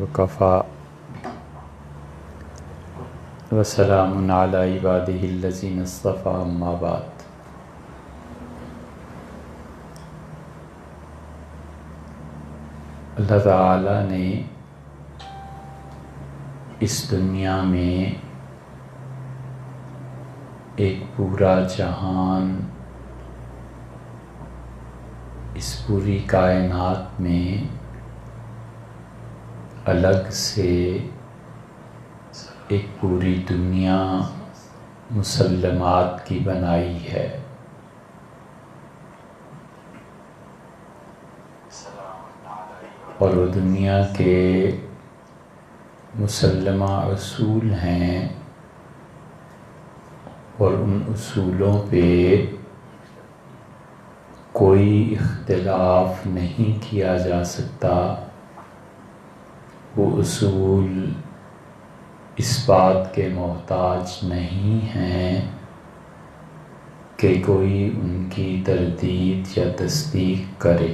وکفا وسلام علی عبادہ الذین اصطفی اما بعد۔ اللہ تعالیٰ نے اس دنیا میں ایک پورا جہان، اس پوری کائنات میں الگ سے ایک پوری دنیا مسلمات کی بنائی ہے۔ اور وہ دنیا کے مسلمہ اصول ہیں، اور ان اصولوں پہ کوئی اختلاف نہیں کیا جا سکتا۔ وہ اصول اس بات کے محتاج نہیں ہیں کہ کوئی ان کی تردید یا تصدیق کرے۔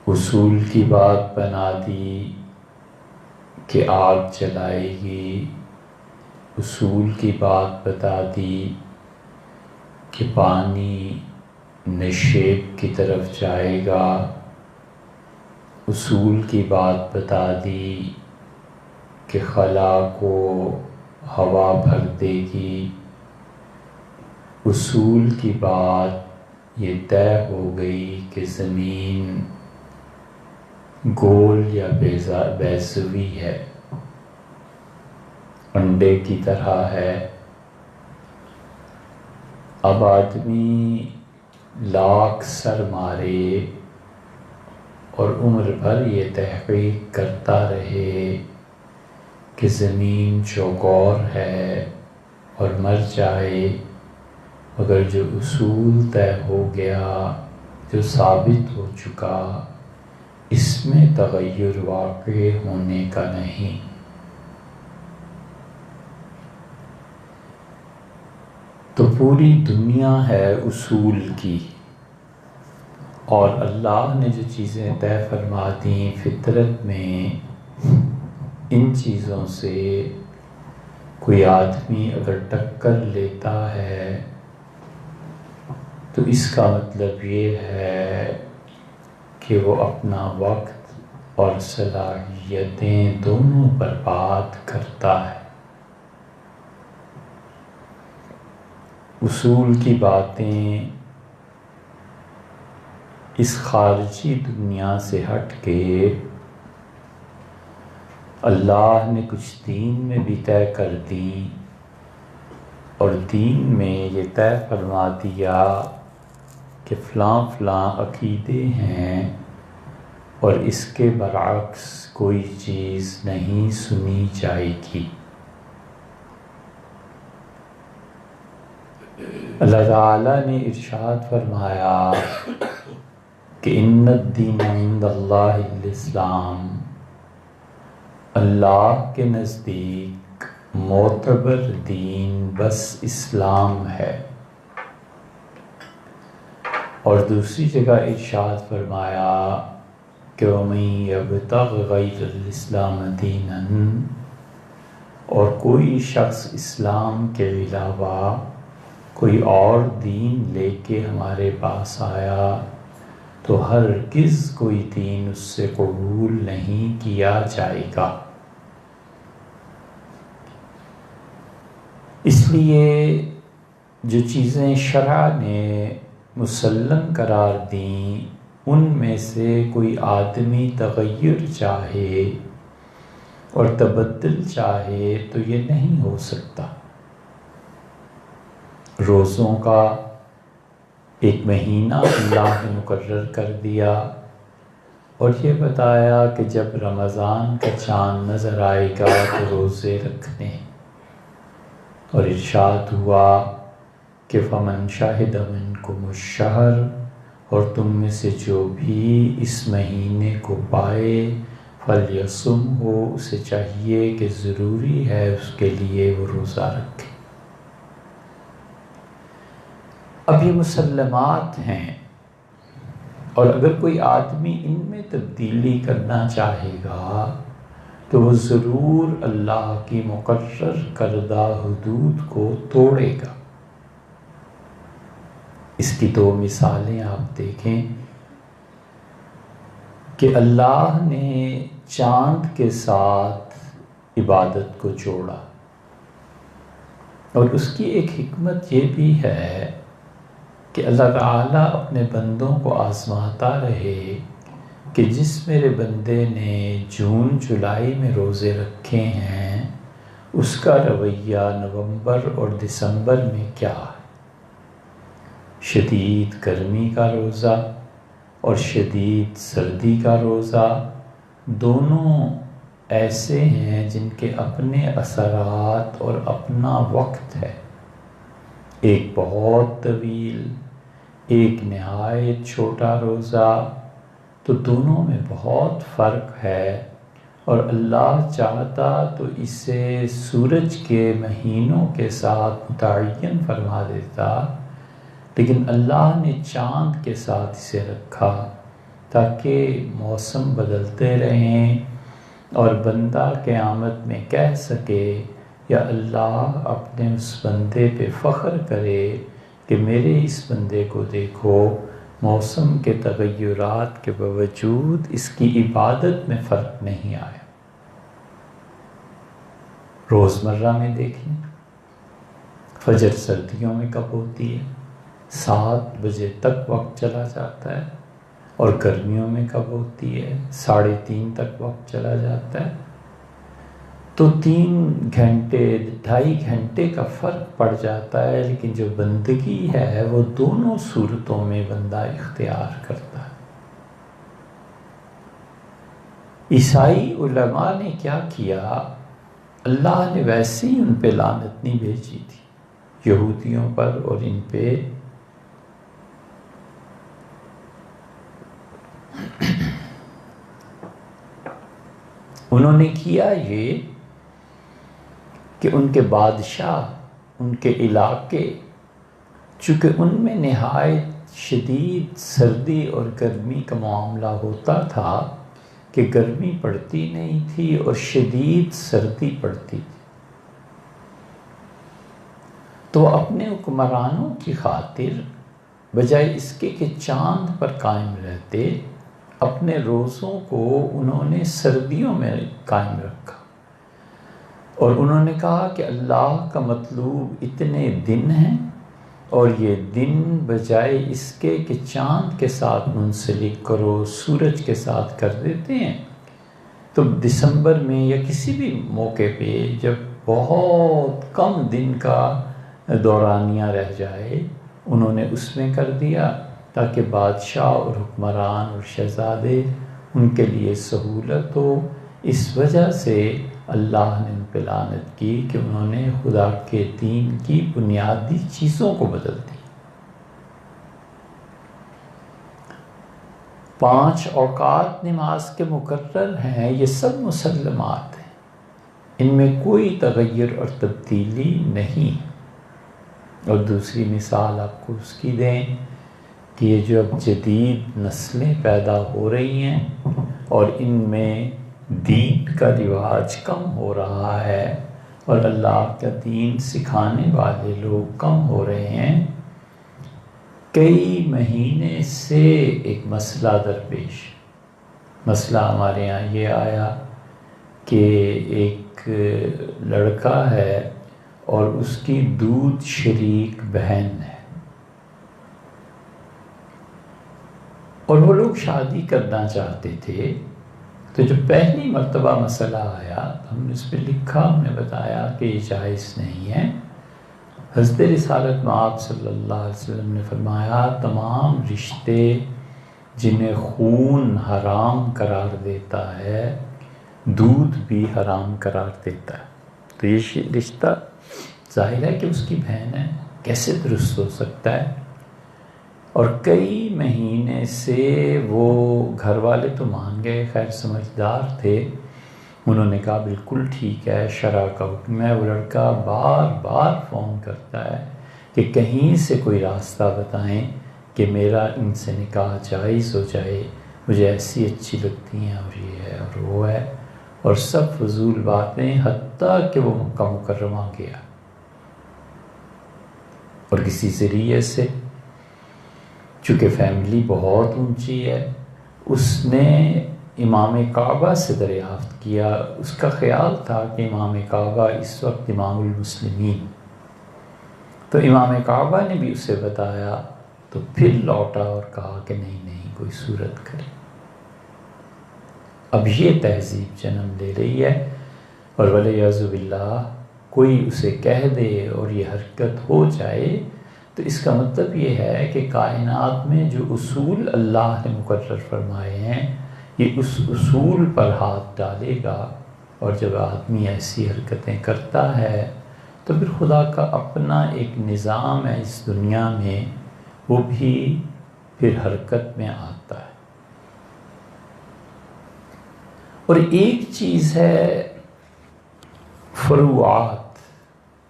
اصول کی بات بنا دی کہ آگ جلائے گی، اصول کی بات بتا دی کہ پانی نشیب کی طرف جائے گا، اصول کی بات بتا دی کہ خلا کو ہوا بھر دے گی، اصول کی بات یہ طے ہو گئی کہ زمین گول یا بیضوی ہے، انڈے کی طرح ہے۔ اب آدمی لاکھ سر مارے اور عمر بھر یہ تحقیق کرتا رہے کہ زمین چوکور ہے اور مر جائے، مگر جو اصول طے ہو گیا، جو ثابت ہو چکا، اس میں تغیر واقع ہونے کا نہیں۔ تو پوری دنیا ہے اصول کی، اور اللہ نے جو چیزیں طے فرما دیں فطرت میں، ان چیزوں سے کوئی آدمی اگر ٹکر لیتا ہے تو اس کا مطلب یہ ہے کہ وہ اپنا وقت اور صلاحیتیں دونوں برباد کرتا ہے۔ اصول کی باتیں اس خارجی دنیا سے ہٹ کے اللہ نے کچھ دین میں بھی طے کر دی، اور دین میں یہ طے فرما دیا کہ فلاں فلاں عقیدے ہیں، اور اس کے برعکس کوئی چیز نہیں سنی جائے گی۔ اللہ تعالیٰ نے ارشاد فرمایا کہ ان الدین عند اللہ الاسلام، اللہ کے نزدیک معتبر دین بس اسلام ہے۔ اور دوسری جگہ ارشاد فرمایا کہ وَمَن يَبْتَغِ غَيْرَ الْإِسْلَامَ دِينًا، اور کوئی شخص اسلام کے علاوہ کوئی اور دین لے کے ہمارے پاس آیا تو ہرگز کوئی دین اس سے قبول نہیں کیا جائے گا۔ اس لیے جو چیزیں شرع نے مسلم قرار دیں، ان میں سے کوئی آدمی تغیر چاہے اور تبدل چاہے تو یہ نہیں ہو سکتا۔ روزوں کا ایک مہینہ اللہ نے مقرر کر دیا، اور یہ بتایا کہ جب رمضان کا چاند نظر آئے گا تو روزے رکھنے، اور ارشاد ہوا کہ فَمَن شَهِدَ مِنْكُمُ الشَّهْرَ، اور تم میں سے جو بھی اس مہینے کو پائے فَلْيَصُمْهُ، اسے چاہیے کہ ضروری ہے اس کے لیے وہ روزہ رکھے۔ اب یہ مسلمات ہیں، اور اگر کوئی آدمی ان میں تبدیلی کرنا چاہے گا تو وہ ضرور اللہ کی مقرر کردہ حدود کو توڑے گا۔ اس کی دو مثالیں آپ دیکھیں کہ اللہ نے چاند کے ساتھ عبادت کو جوڑا، اور اس کی ایک حکمت یہ بھی ہے کہ اللہ تعالیٰ اپنے بندوں کو آزماتا رہے کہ جس میرے بندے نے جون جولائی میں روزے رکھے ہیں اس کا رویہ نومبر اور دسمبر میں کیا ہے۔ شدید گرمی کا روزہ اور شدید سردی کا روزہ دونوں ایسے ہیں جن کے اپنے اثرات اور اپنا وقت ہے، ایک بہت طویل، ایک نہایت چھوٹا روزہ، تو دونوں میں بہت فرق ہے، اور اللہ چاہتا تو اسے سورج کے مہینوں کے ساتھ متعین فرما دیتا، لیکن اللہ نے چاند کے ساتھ اسے رکھا تاکہ موسم بدلتے رہیں اور بندہ قیامت میں کہہ سکے یا اللہ اپنے اس بندے پہ فخر کرے کہ میرے اس بندے کو دیکھو، موسم کے تغیرات کے باوجود اس کی عبادت میں فرق نہیں آیا۔ روزمرہ میں دیکھیں، فجر سردیوں میں کب ہوتی ہے؟ 7 بجے تک وقت چلا جاتا ہے، اور گرمیوں میں کب ہوتی ہے؟ 3:30 تک وقت چلا جاتا ہے۔ تو 3 گھنٹے 2.5 گھنٹے کا فرق پڑ جاتا ہے، لیکن جو بندگی ہے وہ دونوں صورتوں میں بندہ اختیار کرتا ہے۔ عیسائی علماء نے کیا کیا؟ اللہ نے ویسے ہی ان پہ لعنت نہیں بھیجی تھی، یہودیوں پر اور ان پہ، انہوں نے کیا یہ کہ ان کے بادشاہ، ان کے علاقے، چونکہ ان میں نہایت شدید سردی اور گرمی کا معاملہ ہوتا تھا کہ گرمی پڑتی نہیں تھی اور شدید سردی پڑتی تھی، تو اپنے حکمرانوں کی خاطر بجائے اس کے کہ چاند پر قائم رہتے، اپنے روزوں کو انہوں نے سردیوں میں قائم رکھا، اور انہوں نے کہا کہ اللہ کا مطلوب اتنے دن ہیں، اور یہ دن بجائے اس کے کہ چاند کے ساتھ منسلک کرو، سورج کے ساتھ کر دیتے ہیں، تو دسمبر میں یا کسی بھی موقع پہ جب بہت کم دن کا دورانیہ رہ جائے، انہوں نے اس میں کر دیا تاکہ بادشاہ اور حکمران اور شہزادے ان کے لیے سہولت ہو۔ اس وجہ سے اللہ نے ان پہ لعنت کی کہ انہوں نے خدا کے دین کی بنیادی چیزوں کو بدل دی۔ 5 اوقات نماز کے مقرر ہیں، یہ سب مسلمات ہیں، ان میں کوئی تغیر اور تبدیلی نہیں۔ اور دوسری مثال آپ کو اس کی دیں کہ یہ جو اب جدید نسلیں پیدا ہو رہی ہیں اور ان میں دین کا رواج کم ہو رہا ہے اور اللہ کا دین سکھانے والے لوگ کم ہو رہے ہیں، کئی مہینے سے ایک مسئلہ درپیش، مسئلہ ہمارے یہاں یہ آیا کہ ایک لڑکا ہے اور اس کی دودھ شریک بہن ہے، اور وہ لوگ شادی کرنا چاہتے تھے، تو جب پہلی مرتبہ مسئلہ آیا تو ہم نے اس پہ لکھا، ہم نے بتایا کہ یہ جائز نہیں ہے۔ حضرت رسالت مآب صلی اللہ علیہ وسلم نے فرمایا تمام رشتے جنہیں خون حرام قرار دیتا ہے دودھ بھی حرام قرار دیتا ہے، تو یہ رشتہ ظاہر ہے کہ اس کی بہن ہے، کیسے درست ہو سکتا ہے؟ اور کئی مہینے سے وہ گھر والے تو مان گئے، خیر سمجھدار تھے، انہوں نے کہا بالکل ٹھیک ہے، شرع کا حکم ہے۔ وہ لڑکا بار بار فون کرتا ہے کہ کہیں سے کوئی راستہ بتائیں کہ میرا ان سے نکاح جائز ہو جائے، مجھے ایسی اچھی لگتی ہیں اور یہ ہے اور وہ ہے، اور سب فضول باتیں، حتیٰ کہ وہ مکہ مکرمہ گیا اور کسی ذریعے سے، چونکہ فیملی بہت اونچی ہے، اس نے امام کعبہ سے دریافت کیا۔ اس کا خیال تھا کہ امام کعبہ اس وقت امام المسلمین، تو امام کعبہ نے بھی اسے بتایا، تو پھر لوٹا اور کہا کہ نہیں کوئی صورت کرے۔ اب یہ تہذیب جنم لے رہی ہے، اور ولیعذ باللہ کوئی اسے کہہ دے اور یہ حرکت ہو جائے تو اس کا مطلب یہ ہے کہ کائنات میں جو اصول اللہ نے مقرر فرمائے ہیں، یہ اس اصول پر ہاتھ ڈالے گا، اور جب آدمی ایسی حرکتیں کرتا ہے تو پھر خدا کا اپنا ایک نظام ہے اس دنیا میں، وہ بھی پھر حرکت میں آتا ہے۔ اور ایک چیز ہے فروعات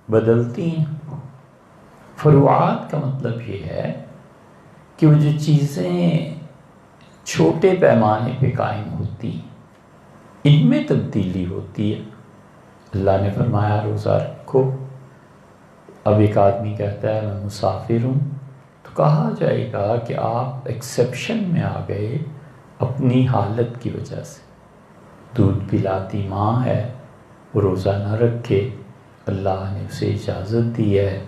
بدلتی ہیں۔ فروعات کا مطلب یہ ہے کہ وہ جو چیزیں چھوٹے پیمانے پہ قائم ہوتی ہیں، ان میں تبدیلی ہوتی ہے۔ اللہ نے فرمایا روزہ رکھو، اب ایک آدمی کہتا ہے میں مسافر ہوں، تو کہا جائے گا کہ آپ ایکسیپشن میں آ گئے اپنی حالت کی وجہ سے۔ دودھ پلاتی ماں ہے، وہ روزہ نہ رکھے، اللہ نے اسے اجازت دی ہے،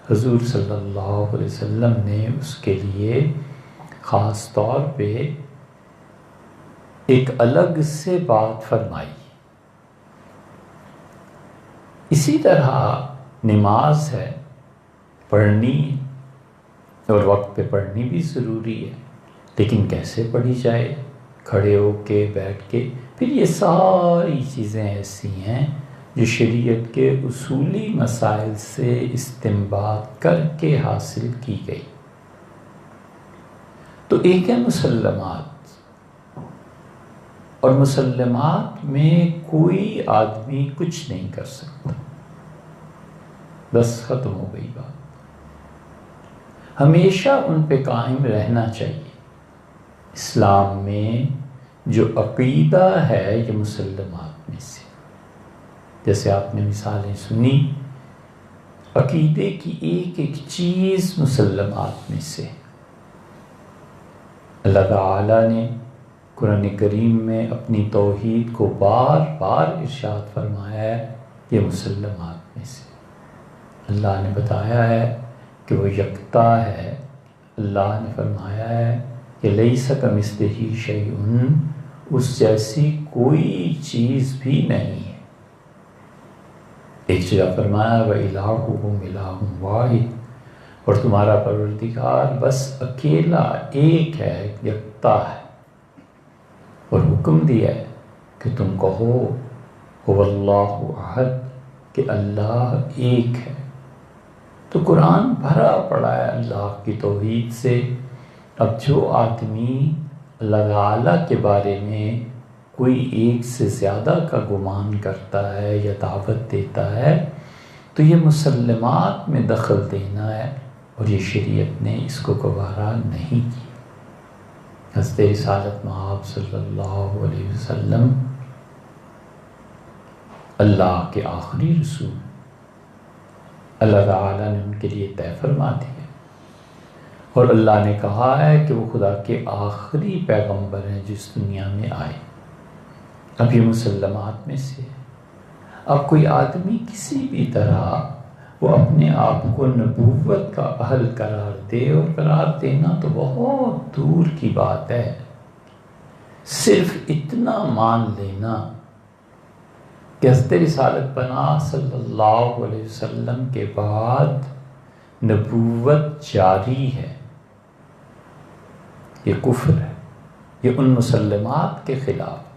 حضور صلی اللہ علیہ وسلم نے اس کے لیے خاص طور پہ ایک الگ سے بات فرمائی۔ اسی طرح نماز ہے، پڑھنی اور وقت پہ پڑھنی بھی ضروری ہے، لیکن کیسے پڑھی جائے، کھڑے ہو کے، بیٹھ کے، پھر یہ ساری چیزیں ایسی ہیں جو شریعت کے اصولی مسائل سے استنباط کر کے حاصل کی گئی۔ تو ایک ہے مسلمات، اور مسلمات میں کوئی آدمی کچھ نہیں کر سکتا، بس ختم ہو گئی بات۔ ہمیشہ ان پہ قائم رہنا چاہیے۔ اسلام میں جو عقیدہ ہے یہ مسلمات میں سے، جیسے آپ نے مثالیں سنی، عقیدے کی ایک ایک چیز مسلمات میں سے۔ اللہ تعالیٰ نے قرآن کریم میں اپنی توحید کو بار بار ارشاد فرمایا ہے، یہ مسلمات میں سے۔ اللہ نے بتایا ہے کہ وہ یکتا ہے، اللہ نے فرمایا ہے کہ لیس کمثلہ شیء، اس جیسی کوئی چیز بھی نہیں ہے۔ ایک جگہ فرمایا وَإِلَٰهُكُمْ إِلَٰهٌ وَاحِدٌ، اور تمہارا پروردگار بس اکیلا ایک ہے، یکتا ہے، اور حکم دیا ہے کہ تم کہو هُوَ اللَّهُ أَحَدٌ، کہ اللہ ایک ہے۔ تو قرآن بھرا پڑا ہے اللہ کی توحید سے۔ اب جو آدمی اللہ تعالیٰ کے بارے میں کوئی ایک سے زیادہ کا گمان کرتا ہے یا دعوت دیتا ہے تو یہ مسلمات میں دخل دینا ہے، اور یہ شریعت نے اس کو گوارا نہیں کی۔ حضرت رسالت مآب صلی اللہ علیہ وسلم اللہ کے آخری رسول، اللہ تعالیٰ نے ان کے لیے طے فرما دیا، اور اللہ نے کہا ہے کہ وہ خدا کے آخری پیغمبر ہیں جس دنیا میں آئے۔ اب یہ مسلمات میں سے ہے۔ اب کوئی آدمی کسی بھی طرح وہ اپنے آپ کو نبوت کا اہل قرار دے، اور قرار دینا تو بہت دور کی بات ہے، صرف اتنا مان لینا کہ حضرت رسالت پناہ صلی اللہ علیہ وسلم کے بعد نبوت جاری ہے، یہ کفر ہے، یہ ان مسلمات کے خلاف،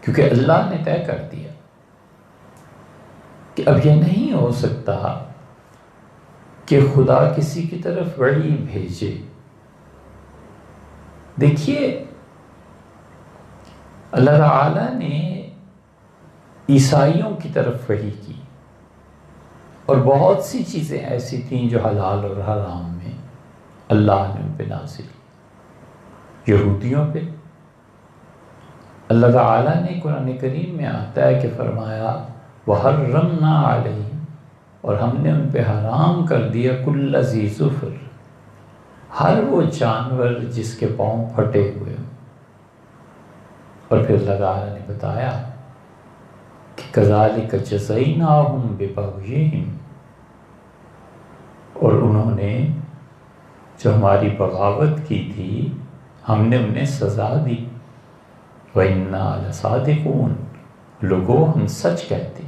کیونکہ اللہ نے طے کر دیا کہ اب یہ نہیں ہو سکتا کہ خدا کسی کی طرف وحی بھیجے۔ دیکھیے اللہ تعالیٰ نے عیسائیوں کی طرف وحی کی، اور بہت سی چیزیں ایسی تھیں جو حلال اور حرام میں اللہ نے ان پہ نازل کی، یہودیوں پہ۔ اللہ تعالیٰ نے قرآن کریم میں آتا ہے کہ فرمایا وَحَرَّمْنَا عَلَيْهِمْ، اور ہم نے ان پہ حرام کر دیا کُلَّ ذِی ظُفْرٍ، ہر وہ جانور جس کے پاؤں پھٹے ہوئے ہوں۔ اور پھر اللہ تعالیٰ نے بتایا کہ كَذَلِكَ جَزَيْنَاهُمْ بِبَغْيِهِمْ، اور انہوں نے جو ہماری بغاوت کی تھی ہم نے انہیں سزا دی۔ وَإِنَّا لَصَادِقُونَ، لوگوں ہم سچ کہتے۔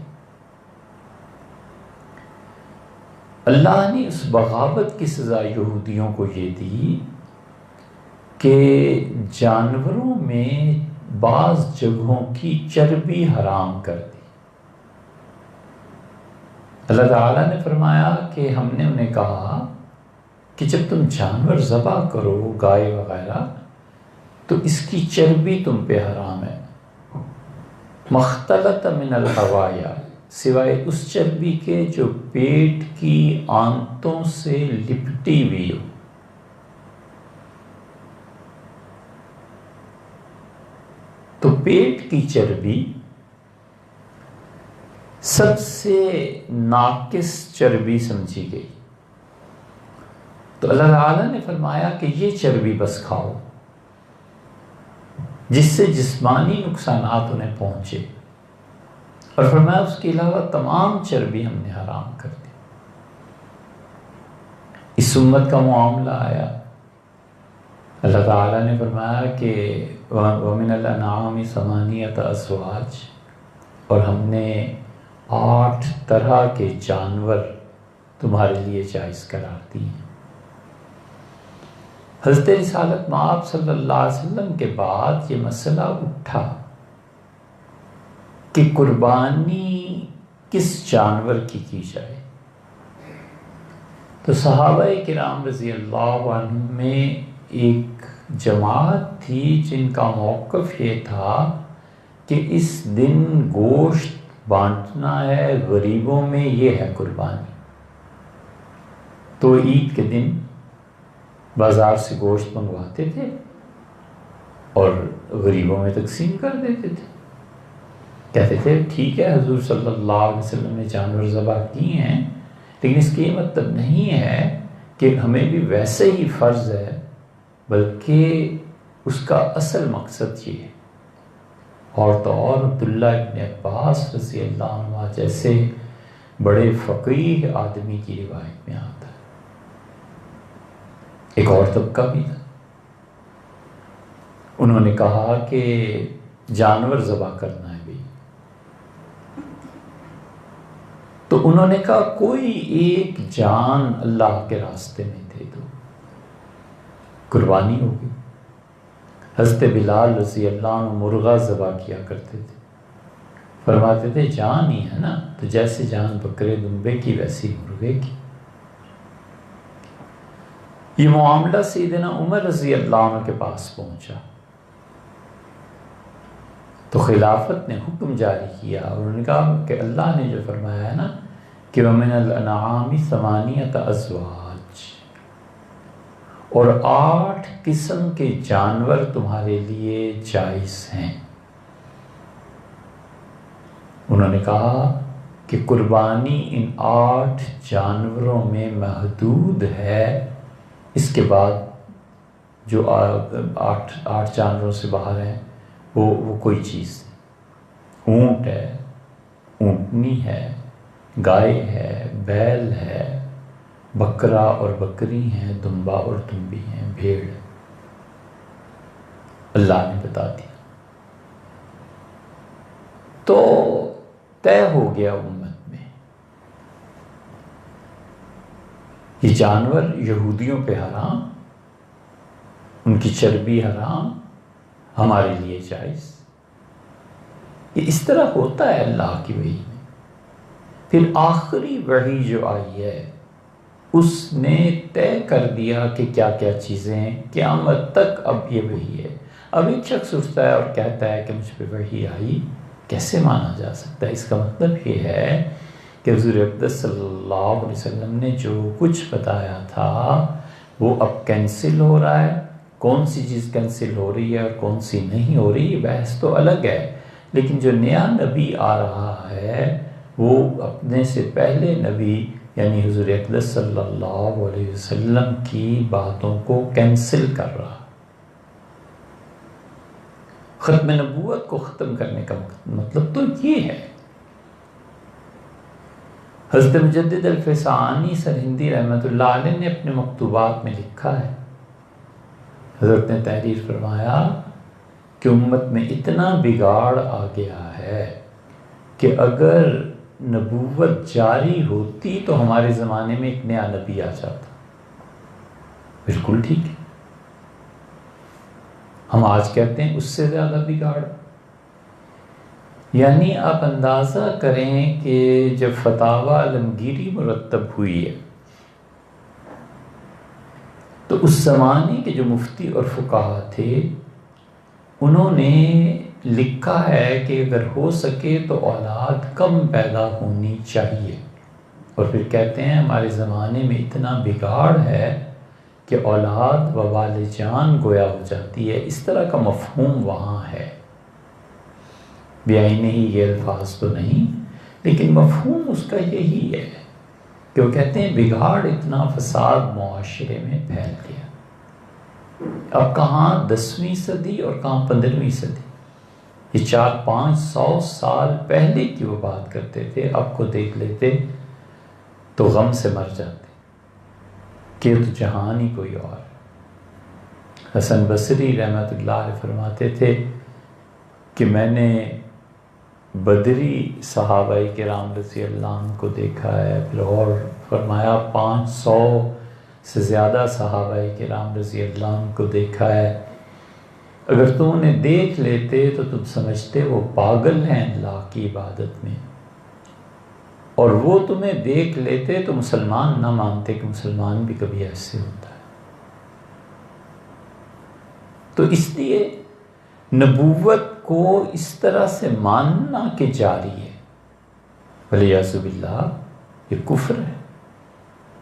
اللہ نے اس بغاوت کی سزا یہودیوں کو یہ دی کہ جانوروں میں بعض جگہوں کی چربی حرام کر دی۔ اللہ تعالیٰ نے فرمایا کہ ہم نے انہیں کہا کہ جب تم جانور ذبح کرو، گائے وغیرہ، تو اس کی چربی تم پہ حرام ہے، مختلط من الحوایا، سوائے اس چربی کے جو پیٹ کی آنتوں سے لپٹی ہوئی ہو۔ تو پیٹ کی چربی سب سے ناقص چربی سمجھی گئی، تو اللہ تعالیٰ نے فرمایا کہ یہ چربی بس کھاؤ جس سے جسمانی نقصانات انہیں پہنچے، اور فرمایا اس کے علاوہ تمام چربی ہم نے حرام کر دی۔ اس امت کا معاملہ آیا، اللہ تعالیٰ نے فرمایا کہ وَمِنَ الْأَنْعَامِ ثَمَانِيَةَ أَزْوَاجٍ، اور ہم نے 8 طرح کے جانور تمہارے لیے جائز قرار دیے۔ حضرت رسالت مآب صلی اللہ علیہ وسلم کے بعد یہ مسئلہ اٹھا کہ قربانی کس جانور کی جائے، تو صحابہ کرام رضی اللہ عنہ میں ایک جماعت تھی جن کا موقف یہ تھا کہ اس دن گوشت بانٹنا ہے غریبوں میں، یہ ہے قربانی۔ تو عید کے دن بازار سے گوشت منگواتے تھے اور غریبوں میں تقسیم کر دیتے تھے، کہتے تھے ٹھیک ہے حضور صلی اللہ علیہ وسلم نے جانور ذبح کیے ہیں، لیکن اس کی یہ مطلب نہیں ہے کہ ہمیں بھی ویسے ہی فرض ہے، بلکہ اس کا اصل مقصد یہ ہے۔ اور تو اور عبداللہ ابن عباس رضی اللہ عنہ جیسے بڑے فقیہ آدمی کی روایت میں آتا ہے۔ ایک اور طبقہ بھی تھا، انہوں نے کہا کہ جانور ذبح کرنا ہے بھی، تو انہوں نے کہا کوئی ایک جان اللہ کے راستے میں دے دو، قربانی ہوگی۔ حضرت بلال رضی اللہ عنہ مرغہ ذبح کیا کرتے تھے، فرماتے تھے جان ہی ہے نا، تو جیسے جان بکرے دمبے کی ویسی مرغے کی۔ یہ معاملہ سیدنا عمر رضی اللہ عنہ کے پاس پہنچا تو خلافت نے حکم جاری کیا، اور انہوں نے کہا کہ اللہ نے جو فرمایا ہے نا کہ وَمِنَ الْأَنْعَامِ ثَمَانِيَةَ أَزْوَاجٍ، اور 8 قسم کے جانور تمہارے لیے جائز ہیں۔ انہوں نے کہا کہ قربانی ان 8 جانوروں میں محدود ہے، اس کے بعد جو 8 جانوروں سے باہر ہیں وہ کوئی چیز نہیں۔ اونٹ ہے، اونٹنی ہے، گائے ہے، بیل ہے، بکرا اور بکری ہیں، دمبا اور دمبی ہیں، بھیڑ۔ اللہ نے بتا دیا تو طے ہو گیا امت میں، یہ جانور یہودیوں پہ حرام، ان کی چربی حرام، ہمارے لیے جائز۔ یہ اس طرح ہوتا ہے اللہ کی وحی میں۔ پھر آخری وحی جو آئی ہے اس نے طے کر دیا کہ کیا کیا چیزیں قیامت تک اب یہ وحی ہے۔ اب ایک شخص اٹھتا ہے اور کہتا ہے کہ مجھ پہ وحی آئی، کیسے مانا جا سکتا ہے؟ اس کا مطلب یہ ہے کہ حضور اقدس صلی اللہ علیہ وسلم نے جو کچھ بتایا تھا وہ اب کینسل ہو رہا ہے. کون سی چیز کینسل ہو رہی ہے اور کون سی نہیں ہو رہی، یہ بحث تو الگ ہے. لیکن جو نیا نبی آ رہا ہے وہ اپنے سے پہلے نبی یعنی حضور اقدس صلی اللہ علیہ وسلم کی باتوں کو کینسل کر رہا. ختم نبوت کو ختم کرنے کا مطلب تو یہ ہے. حضرت مجدد الفسانی سرہندی رحمۃ اللہ علیہ نے اپنے مکتوبات میں لکھا ہے، حضرت نے تحریر فرمایا کہ امت میں اتنا بگاڑ آ گیا ہے کہ اگر نبوت جاری ہوتی تو ہمارے زمانے میں ایک نیا نبی آ جاتا. بالکل ٹھیک ہے. ہم آج کہتے ہیں اس سے زیادہ بگاڑ. یعنی آپ اندازہ کریں کہ جب فتاوی عالمگیری مرتب ہوئی ہے تو اس زمانے کے جو مفتی اور فقہا تھے انہوں نے لکھا ہے کہ اگر ہو سکے تو اولاد کم پیدا ہونی چاہیے، اور پھر کہتے ہیں ہمارے زمانے میں اتنا بگاڑ ہے کہ اولاد وبال جان گویا ہو جاتی ہے. اس طرح کا مفہوم وہاں ہے. بیائی نہیں یہ الفاظ تو نہیں، لیکن مفہوم اس کا یہی ہے کہ وہ کہتے ہیں بگاڑ اتنا فساد معاشرے میں پھیل گیا. اب کہاں 10ویں صدی اور کہاں 15ویں صدی، یہ 400-500 سال پہلے کی وہ بات کرتے تھے. اب کو دیکھ لیتے تو غم سے مر جاتے کہ تو جہان ہی کوئی اور. حسن بصری رحمۃ اللہ علیہ فرماتے تھے کہ میں نے بدری صحابہ کرام رضی اللہ عنہ کو دیکھا ہے. پھر اور فرمایا 500 سے زیادہ صحابہ کرام رضی اللہ عنہ کو دیکھا ہے. اگر تم انہیں دیکھ لیتے تو تم سمجھتے وہ پاگل ہیں اللہ کی عبادت میں، اور وہ تمہیں دیکھ لیتے تو مسلمان نہ مانتے کہ مسلمان بھی کبھی ایسے ہوتا ہے. تو اس لیے نبوت کو اس طرح سے ماننا کہ جاری ہے، ولیعذ باللہ یہ کفر ہے.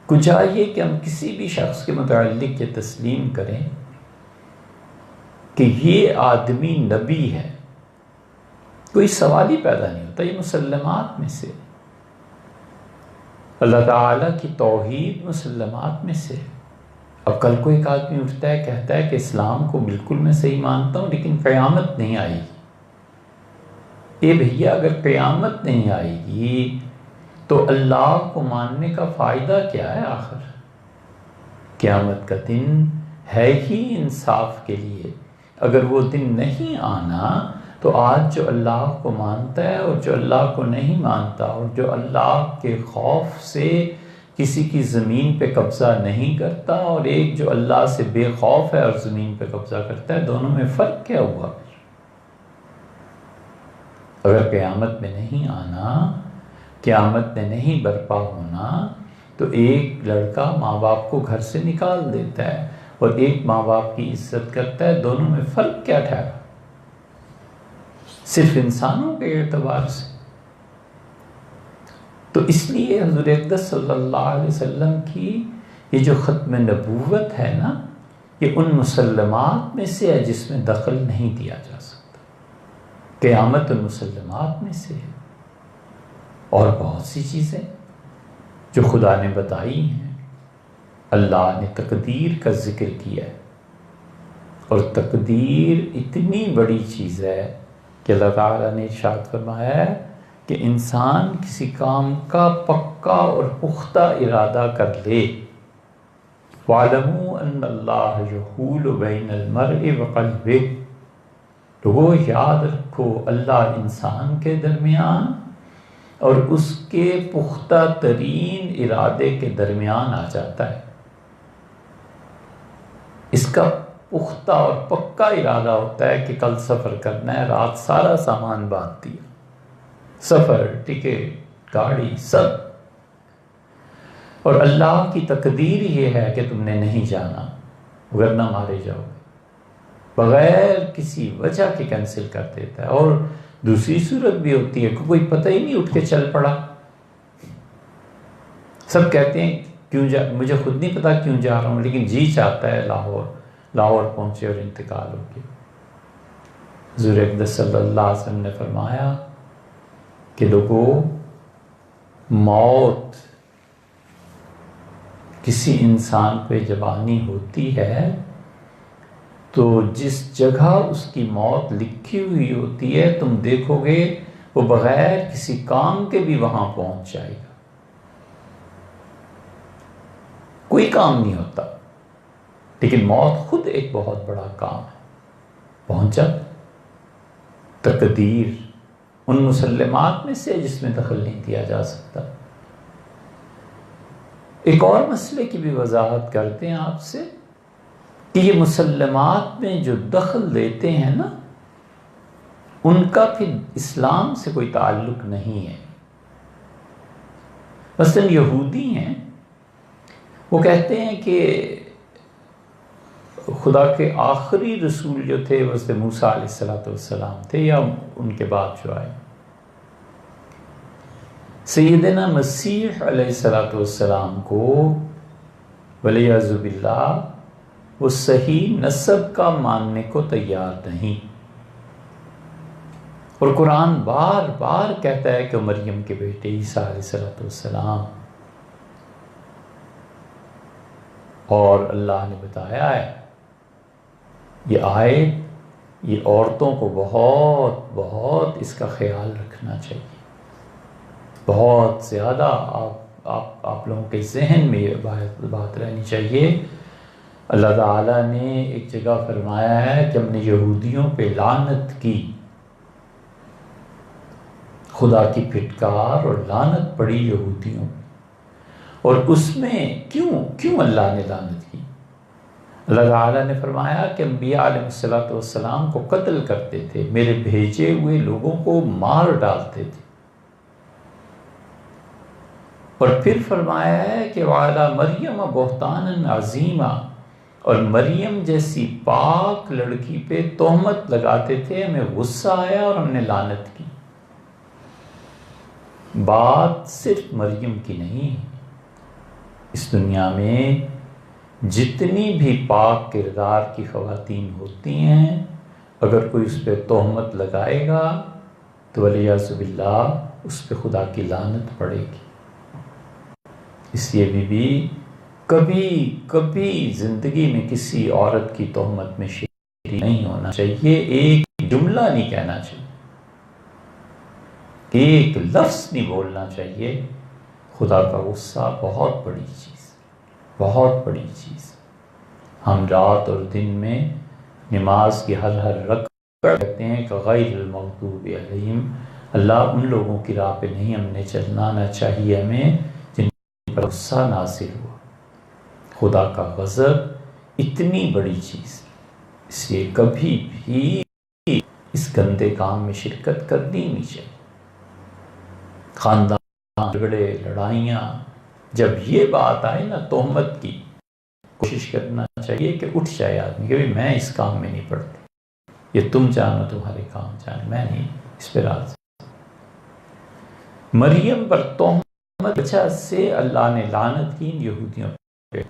کو چاہیے کہ ہم کسی بھی شخص کے متعلق یہ تسلیم کریں کہ یہ آدمی نبی ہے، کوئی سوال ہی پیدا نہیں ہوتا. یہ مسلمات میں سے اللہ تعالیٰ کی توحید مسلمات میں سے. اب کل کو ایک آدمی اٹھتا ہے کہتا ہے کہ اسلام کو بالکل میں صحیح مانتا ہوں لیکن قیامت نہیں آئے گی. اے بھیا اگر قیامت نہیں آئے گی تو اللہ کو ماننے کا فائدہ کیا ہے؟ آخر قیامت کا دن ہے ہی انصاف کے لیے. اگر وہ دن نہیں آنا تو آج جو اللہ کو مانتا ہے اور جو اللہ کو نہیں مانتا اور جو اللہ کے خوف سے کسی کی زمین پہ قبضہ نہیں کرتا اور ایک جو اللہ سے بے خوف ہے اور زمین پہ قبضہ کرتا ہے، دونوں میں فرق کیا ہوا؟ اگر قیامت میں نہیں آنا، قیامت میں نہیں برپا ہونا، تو ایک لڑکا ماں باپ کو گھر سے نکال دیتا ہے اور ایک ماں باپ کی عزت کرتا ہے. دونوں میں فرق کیا ٹھہرا؟ صرف انسانوں کے اعتبار سے. تو اس لیے حضور اقدس صلی اللہ علیہ وسلم کی یہ جو ختم نبوت ہے نا، یہ ان مسلمات میں سے ہے جس میں دخل نہیں دیا جا سکتا. قیامت المسلمات میں سے ہے. اور بہت سی چیزیں جو خدا نے بتائی ہیں. اللہ نے تقدیر کا ذکر کیا ہے، اور تقدیر اتنی بڑی چیز ہے کہ اللہ تعالیٰ نے ارشاد فرمایا ہے کہ انسان کسی کام کا پکا اور پختہ ارادہ کر لے. وَاعْلَمُوا أَنَّ اللَّهَ يَحُولُ بَيْنَ الْمَرْءِ وَقَلْبِهِ. لوگو یاد رکھو اللہ انسان کے درمیان اور اس کے پختہ ترین ارادے کے درمیان آ جاتا ہے. اس کا پختہ اور پکا ارادہ ہوتا ہے کہ کل سفر کرنا ہے، رات سارا سامان باندھ دیا، سفر، ٹکٹ، گاڑی، سب. اور اللہ کی تقدیر یہ ہے کہ تم نے نہیں جانا ورنہ مارے جاؤ گے. بغیر کسی وجہ کے کینسل کر دیتا ہے. اور دوسری صورت بھی ہوتی ہے کہ کوئی پتہ ہی نہیں، اٹھ کے چل پڑا. سب کہتے ہیں مجھے خود نہیں پتا کیوں جا رہا ہوں، لیکن جی چاہتا ہے لاہور پہنچے اور انتقال ہو گیا۔ حضور اقدس صلی اللہ علیہ وسلم نے فرمایا کہ لوگوں، موت کسی انسان پہ جب آنی ہوتی ہے تو جس جگہ اس کی موت لکھی ہوئی ہوتی ہے تم دیکھو گے وہ بغیر کسی کام کے بھی وہاں پہنچ جائے گا، کوئی کام نہیں ہوتا، لیکن موت خود ایک بہت بڑا کام ہے۔ پہنچا، تقدیر ان مسلمات میں سے جس میں دخل نہیں دیا جا سکتا۔ ایک اور مسئلے کی بھی وضاحت کرتے ہیں آپ سے کہ یہ مسلمات میں جو دخل دیتے ہیں نا، ان کا پھر اسلام سے کوئی تعلق نہیں ہے۔ مثلا یہودی ہیں، وہ کہتے ہیں کہ خدا کے آخری رسول جو تھے وہ حضرت موسیٰ علیہ السلام تھے، یا ان کے بعد جو آئے۔ سیدنا مسیح علیہ السلام کو والعیاذ باللہ وہ صحیح نسب کا ماننے کو تیار نہیں، اور قرآن بار بار کہتا ہے کہ مریم کے بیٹے عیسیٰ علیہ السلام، اور اللہ نے بتایا ہے یہ آیت، یہ عورتوں کو بہت بہت اس کا خیال رکھنا چاہیے، بہت زیادہ آپ لوگوں کے ذہن میں یہ بات رہنی چاہیے۔ اللہ تعالیٰ نے ایک جگہ فرمایا ہے کہ ہم نے یہودیوں پہ لعنت کی، خدا کی پھٹکار اور لعنت پڑی یہودیوں پہ، اور اس میں کیوں اللہ نے لعنت کی؟ اللہ تعالیٰ نے فرمایا کہ انبیاء علیہ السلام کو قتل کرتے تھے، میرے بھیجے ہوئے لوگوں کو مار ڈالتے تھے، اور پھر فرمایا ہے کہ وَعَلَى مَرْيَمَ بُهْتَانًا عَظِيمًا، اور مریم جیسی پاک لڑکی پہ تہمت لگاتے تھے، ہمیں غصہ آیا اور ہم نے لعنت کی۔ بات صرف مریم کی نہیں، اس دنیا میں جتنی بھی پاک کردار کی خواتین ہوتی ہیں، اگر کوئی اس پہ تہمت لگائے گا تو والعیاذ باللہ اس پہ خدا کی لعنت پڑے گی۔ اس لیے بی کبھی زندگی میں کسی عورت کی تہمت میں شریک نہیں ہونا چاہیے، ایک جملہ نہیں کہنا چاہیے، ایک لفظ نہیں بولنا چاہیے۔ خدا کا غصہ بہت بڑی چیز، بہت بڑی چیز۔ ہم رات اور دن میں نماز کی ہر رکعت کہتے ہیں کہ غیر المغضوب علیہم، اللہ ان لوگوں کی راہ پہ نہیں ہم نے چلنا، نہ چاہیے ہمیں جن پر غصہ نازل ہوا۔ خدا کا غضب اتنی بڑی چیز، اس لیے کبھی بھی اس گندے کام میں شرکت کرنی نہیں چاہیے۔ خاندان جھگڑے، لڑائیاں، جب یہ بات آئے نا تہمت کی، کوشش کرنا چاہیے کہ اٹھ جائے آدمی کہ میں اس کام میں نہیں پڑتی، یہ تم جانو تمہارے کام جانو، میں نہیں اس پہ راضی۔ مریم پر تہمت وجہ سے اللہ نے لعنت کی یہودیوں پہ،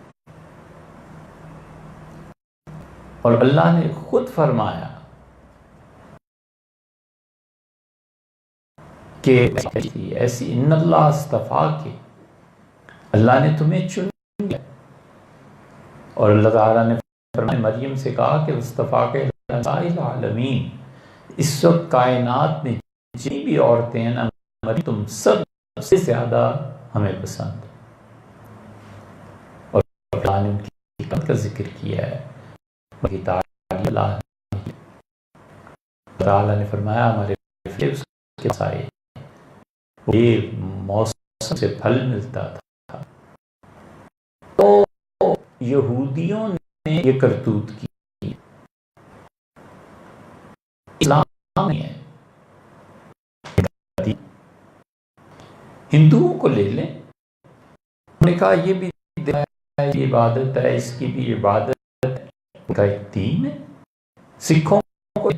اور اللہ نے خود فرمایا کہ ایسی ان اللہ اصطفیٰ کے، اللہ نے تمہیں چن لیا، اور اللہ تعالیٰ نے فرمایا مریم سے کہا کہ اصطفیٰ کے العالمین، اس وقت کائنات میں جتنی بھی عورتیں ہیں نا مریم تم سب سے زیادہ ہمیں پسند، اور اللہ نے ان کی حکمت کا ذکر کیا ہے۔ اللہ تعالیٰ نے فرمایا ہمارے اس کے سائے یہ موسم سے پھل ملتا تھا، تو یہودیوں نے یہ کرتوت کی، اسلام نہیں ہے۔ ہندوؤں کو لے لیں، انہوں نے کہا یہ بھی یہ عبادت ہے، اس کی بھی عبادت کا ایک دین ہے۔ سکھوں کو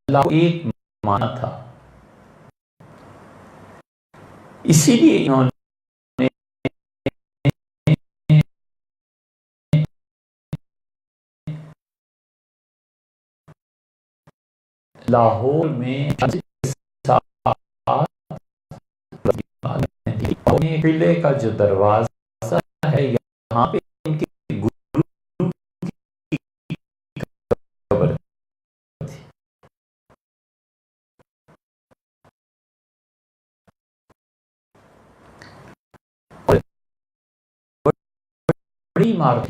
اللہ ایک مانا تھا، اسی لیے انہوں نے لاہور میں قلعے کا جو دروازہ ہے یہاں پہ ان کے گرو کی قبر تھی. بڑی عمارت